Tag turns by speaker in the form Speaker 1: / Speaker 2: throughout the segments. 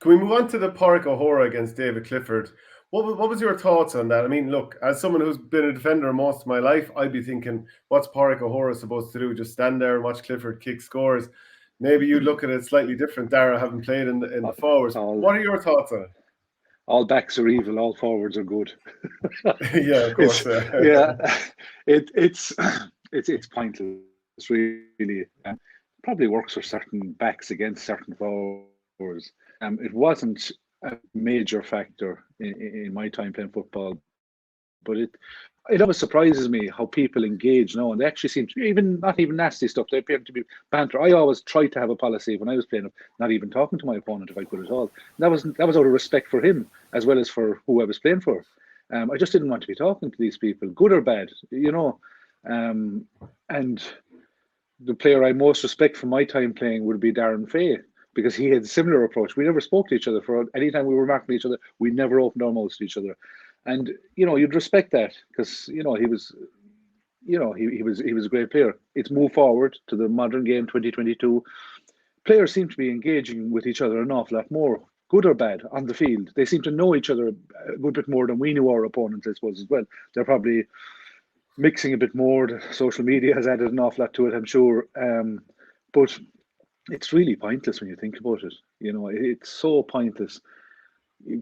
Speaker 1: Can we move on to the Pádraig O'Hora against David Clifford? What was your thoughts on that? I mean, look, as someone who's been a defender most of my life, I'd be thinking, what's Pádraig O'Hora supposed to do? Just stand there and watch Clifford kick scores? Maybe you look at it slightly different, Dara, having played in the forwards.
Speaker 2: All,
Speaker 1: What are your thoughts on
Speaker 2: all backs are evil, all forwards are good.
Speaker 1: it? Yeah, of course.
Speaker 2: It's yeah, it's it's pointless really. Probably works for certain backs against certain forwards. It wasn't a major factor in my time playing football, but it always surprises me how people engage now, and they actually seem to be even not even nasty stuff. They appear to be banter. I always tried to have a policy when I was playing of not even talking to my opponent if I could at all. That was out of respect for him as well as for who I was playing for. I just didn't want to be talking to these people, good or bad, you know. And the player I most respect from my time playing would be Darren Fay because he had a similar approach. We never spoke to each other for any time we were marking each other. We never opened our mouths to each other, and you'd respect that because he was. He was a great player. It's moved forward to the modern game, 2022. Players seem to be engaging with each other an awful lot more, good or bad, on the field. They seem to know each other a good bit more than we knew our opponents, I suppose, as well. They're probably mixing a bit more. The social media has added an awful lot to it, I'm sure. But it's really pointless when you think about it. It's so pointless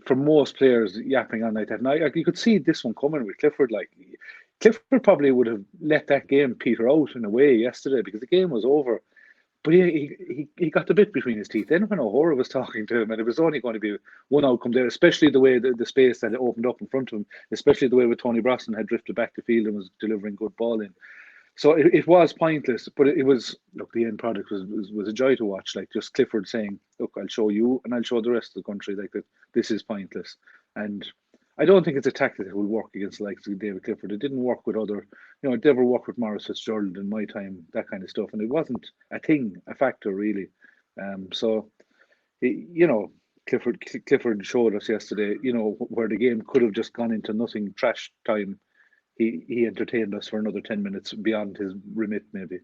Speaker 2: for most players yapping on like that. And you could see this one coming with Clifford. Like Clifford probably would have let that game peter out in a way yesterday because the game was over. But he got the bit between his teeth. Then when O'Hora was talking to him, and it was only going to be one outcome there, especially the way the space that opened up in front of him, especially the way with Tony Brosnan had drifted back the field and was delivering good ball in. So it was pointless, but it was, look, the end product was a joy to watch. Like just Clifford saying, look, I'll show you and I'll show the rest of the country like that this is pointless. And I don't think it's a tactic that will work against like David Clifford. It didn't work with it never worked with Maurice Fitzgerald in my time, that kind of stuff. And it wasn't a factor really. So, Clifford showed us yesterday, where the game could have just gone into nothing, trash time. He entertained us for another 10 minutes beyond his remit, maybe.